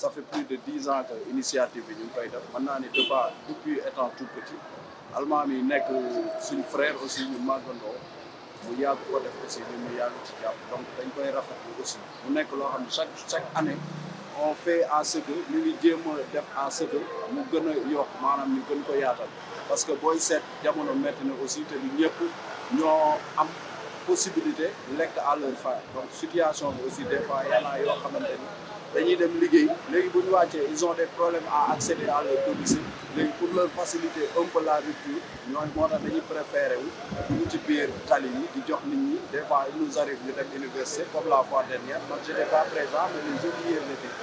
Ça fait plus de 10 ans que l'initiative est faite. Maintenant, depuis étant tout petit, Allemand est un frère aussi, nous m'avons il y a aussi donc aussi. Chaque année, on fait à ce que nous à ce que nous gagnons parce que boy set jamono maintenant aussi te nous avons possibilité à leur faire. Donc situation aussi des fois il y en a yoo xamante ni dañuy dem liggéey léegi bu ñu wàccee ils ont des problèmes à accéder à leur domicile léegi pour leur faciliter un peu la rupture ñooñu moo tax dañuy préféré wu ñu ci biir tali yi di jox nit ñi des fois il nous arrive ñu dem université comme la fois dernière man je n'étais pas présent mais les autres hier l'étaient.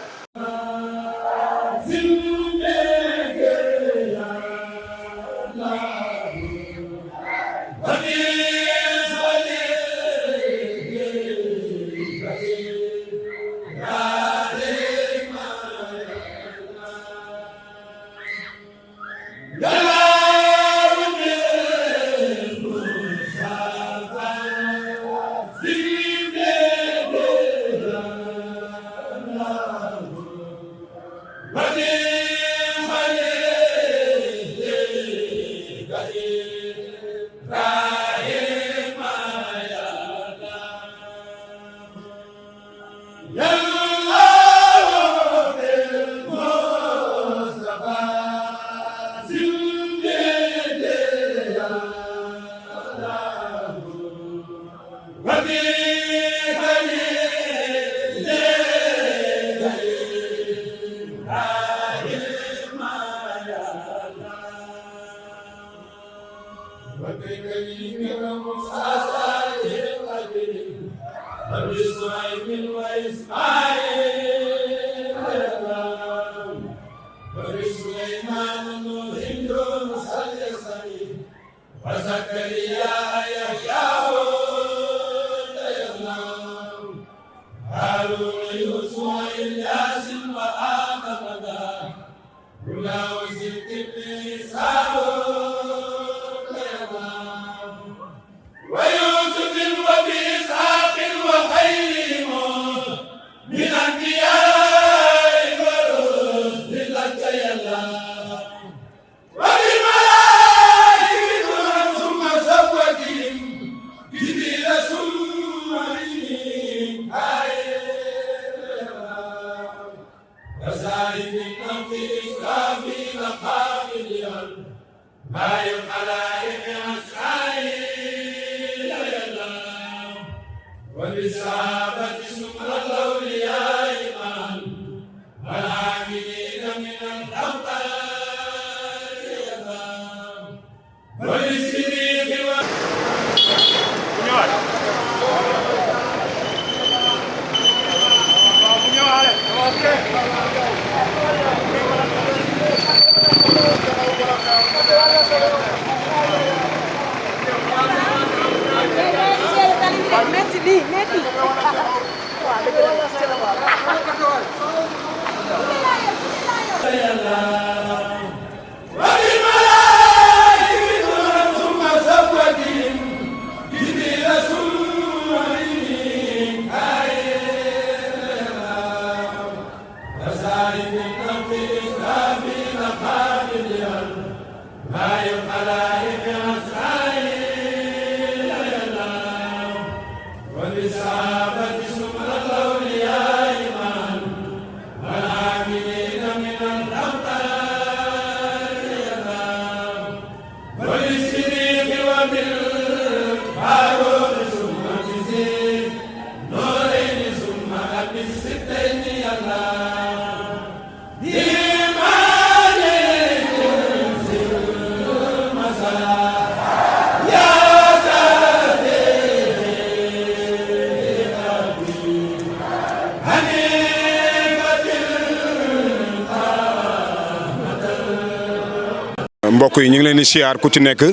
mbokk yi ñu ngi leen di siyaar ku ci nekk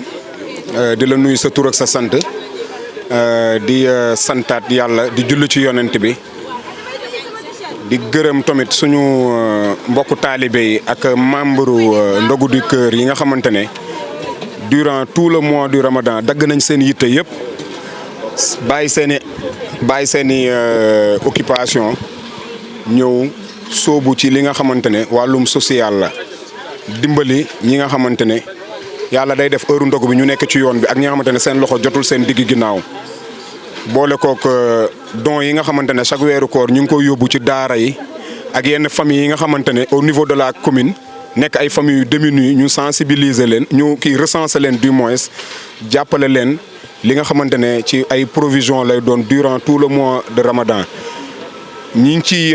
di la nuyu sa tur ak sa sant di santaat yàlla di julli ci yonent bi di gërëm tamit suñu mbokku taalibe yi ak membre Ndogu du Cœur yi nga xamante ne durant tout le mois du Ramadan dagg nañ seen yitte yëpp bàyyi seeni occupation ñëw soobu ci li nga xamante ne wàllum social la. dimbali ñi nga xamante ne yàlla day def heure ndogu bi ñu nekk ci yoon bi ak ñi nga xamante ne seen loxo jotul seen digg ginnaaw boole kook don yi nga xamante ne chaque weeru koor ñu ngi koy yóbbu ci daara yi ak yenn famille yi nga xamante ne au niveau de la commune nekk ay famille yu démunies ñu sensibiliser leen ñu recenser leen du moins jàppale leen li nga xamante ne ci ay provision lay doon durant tout le mois de Ramadan. ñi ngi ci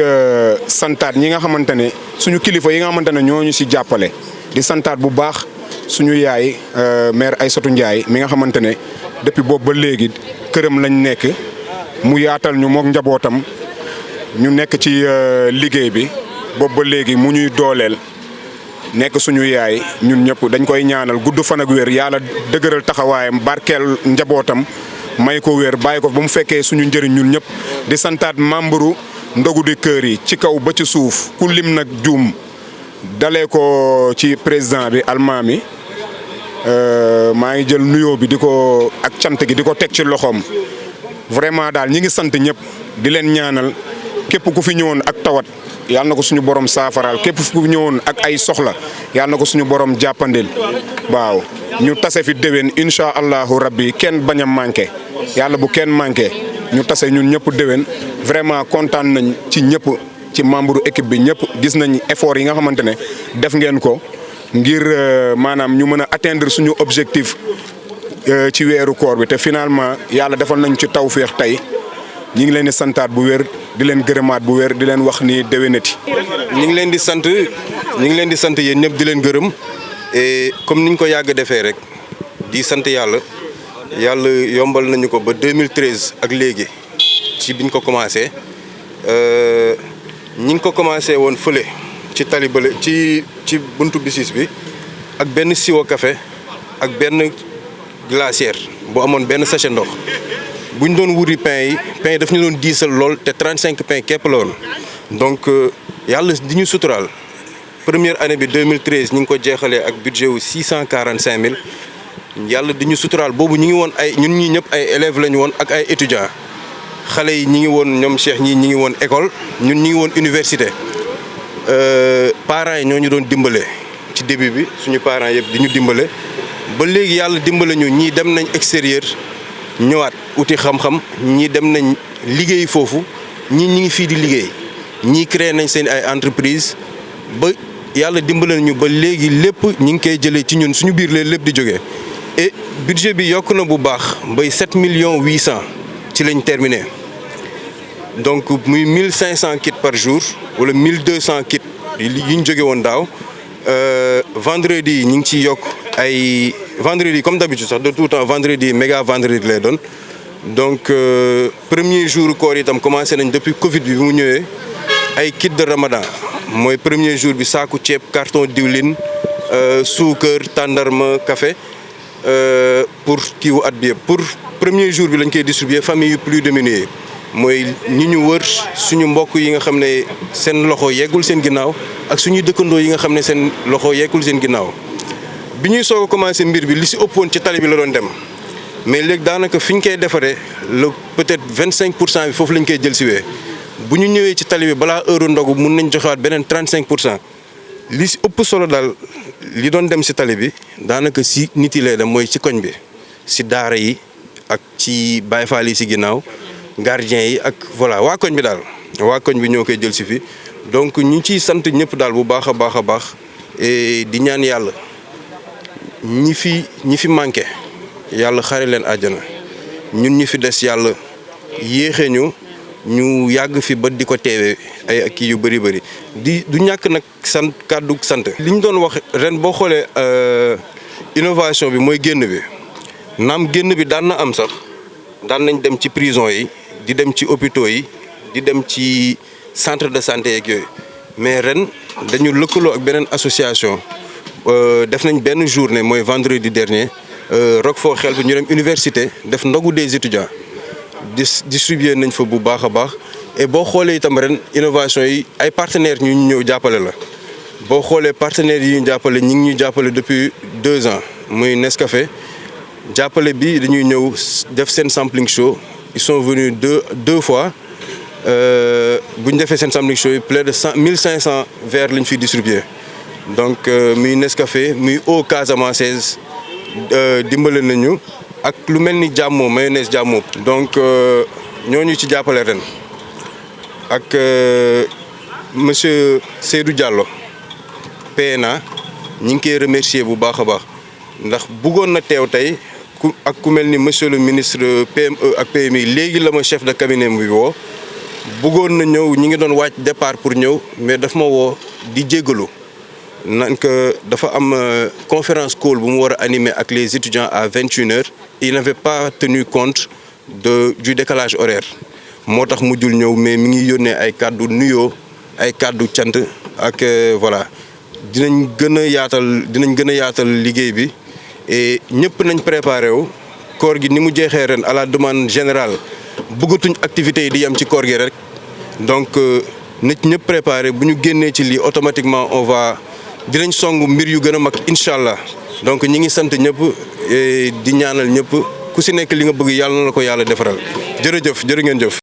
santaat ñi nga xamante ne suñu kilifa yi nga xamante ne ñooñu si jàppale di santaat bu baax suñu yaay maire Aïssatou Ndiaye mi nga xamante ne depuis boobu ba léegi këram lañ nekk mu yaatal ñu mook njabootam ñu nekk ci liggéey bi boobu ba léegi mu ñuy dooleel nekk suñu yaay ñun ñëpp dañ koy ñaanal gudd fan ak wér yàlla dëgëral taxawaayam barkeel njabootam may ko wér bàyyi ko ba mu fekkee suñu njëriñ ñun ñëpp di santaat membre Ndogu du Cœur yi ci kaw ba ci suuf ku lim nag juum dalee ko ci président bi Almaami maa ngi jël nuyoo bi di ko ak cant gi di ko teg ci loxoom vraiment daal ñi ngi sant ñëpp di leen ñaanal képp ku fi ñëwoon ak tawat yàlla na ko suñu borom saafaraal képp ku fi ñëwoon ak ay soxla yàlla na ko suñu borom jàppandil waaw ñu tase fi déwén incha allahu rabbi kenn bañ a manqué yàlla bu kenn manqué ñu tase ñun ñëpp déwén vraiment kontaan nañ ci ñëpp ci membre équipe bi ñëpp gis nañ effort yi nga xamante ne def ngeen ko ngir maanaam ñu mën a atteindre suñu objectif ci weeru koor bi te finalement yàlla defal nañ ci tawféex tey ñi ngi leen di santaat bu wér di leen gërëmaat bu wér di leen wax ni déwénati. ñi ngi leen di sant yéen ñëpp di leen gërëm et comme niñ ko yàgg defee rek di sant yàlla yombal nañu ko ba 2013 ak léegi ci biñ ko commencé ñi ngi ko commencé woon fële ci talibale ci buntu bisis bi ak benn siwo café ak benn glacière bu amoon benn sachet ndox buñ doon wuri pain yi daf ñu doon diisal lool te 35 pain képp la woon donc yàlla di ñu suturaal première année bi 2013 ñi ngi ko jeexalee ak budget wu 645 000 yàlla di ñu suturaal boobu ñi ngi woon ñun ñii ñëpp ay élèves lañu woon ak ay étudiants xale yi ñi ngi woon ñoom Cheikh ñi ngi woon école ñun ñi ngi woon université parents yi ñoo ñu doon dimbale ci début bi suñu parents yëpp di ñu dimbale ba léegi yàlla dimbale ñu ñii dem nañ extérieur ñëwaat uti xam-xam ñii dem nañ liggéey foofu ñii ñi ngi fii di liggéey ñii créé nañ seen ay entreprise ba yàlla dimbale ñu ba léegi lépp ñi ngi koy jëlee ci ñun suñu biir lépp di jógee et budget bi yokk na bu baax bay 7 800 000 ci lañ terminé donc muy 1500 kits par jour wala 1200 kits yi ñu jóge woon daaw vendredi yi ñu ngi ciy yokk ay vendredi comme d'habitude sax de tout temps vendredi méga vendredi lay doon donc premier jour koor itam commencé nañ depuis Covid bi mu ñëwee ay kit de Ramadan mooy premier jour bi saaku ceeb carton diwlin suukar tàndarma café pour kiiwu at bi yëpp pour premier jour bi lañ koy distribuer famille yu plus démunies mooy ñi ñu wër suñu mbokk yi nga xam ne seen loxo yeggul seen ginnaaw ak suñuy dëkkandoo yi nga xam ne seen loxo yeggul seen ginnaaw bi ñuy soog a commencé mbir bi li si ëppoon ci tali bi la doon dem mais léegi daanaka fi ñu koy defaree le peut-être 25% bi foofu lañ koy jël si wee bu ñu ñëwee ci tali bi balaa heure ndogu mun nañ joxewaat beneen 35% li si ëpp solo daal li doon dem si tali bi daanaka si nit yi lay dem mooy ci koñ bi si daara yi ak ci Baay Faal yi si ginnaaw gardien yi ak voilà waa koñ bi daal waa koñ bi ñoo koy jël si fi donc ñu ciy sant ñëpp daal bu baax a baax a baax et di ñaan yàlla ñi fi manqué yàlla xare leen àjjana ñun ñi fi des yàlla yéexee ñu yàgg fi ba di ko teewee ay kii yu bëri bëri du ñàkk nag sant kàddu sant. li ñu doon wax ren boo xoolee innovation bi mooy génn bi naam génn bi daan na am sax daan nañ dem ci prison yi di dem ci hôpitaux yi di dem ci centre de santé yeeg yooyu mais ren dañu lëkkaloo ak beneen association def nañ benn journée mooy vendredi dernier Roquefort xel bi ñu dem université def ndogu des étudiants distribuer nañ fa bu baax a baax et boo xoolee itam ren innovation yi ay partenaires ñu ñëw jàppale la boo xoolee partenaires yi ñu jàppale ñi ngi ñu jàppale depuis 2 ans muy Nescafé jàppale bi dañuy ñëw def seen sampling show ils sont venus deux fois bu ñu defee seen sampling show yi plus de 1500 verres lañ fiy distribuer donc muy Nescafé muy eau casamançaise dimbale nañu ak lu mel ni jàmmoo mayonnaise jàmmoo donc ñooñu ci jàppale ren ak monsieur Seydou Diallo PNA ñi ngi koy remercier bu baax a baax ndax bëggoon na teew tey ku mel ni monsieur le ministre PME ak PMI léegi la ma chef de cabinet bi woo bëggoon na ñëw ñi ngi doon wàcc départ pour ñëw mais daf ma woo di jéggalu nan que dafa am conférence call bu mu war a animer ak les étudiants à 21h il n'avait pas tenu compte du décalage horaire moo tax mujjul ñëw mais mi ngi yónnee ay kàddu nuyoo ay kàddu cant ak voilà dinañ gën a yaatal liggéey bi et ñëpp nañ préparé wu koor gi ni mu jeexee ren à la demande générale bëggatuñ activités yi di yem ci koor gi rek donc nit ñëpp préparé bu ñu génnee ci lii automatiquement dinañ song mbir yu gën a mag incha allah donc ñi ngi sant ñëpp di ñaanal ñëpp ku si nekk li nga bëgg yàlla na la ko yàlla defaral jërëjëf jërë ngeen jëf.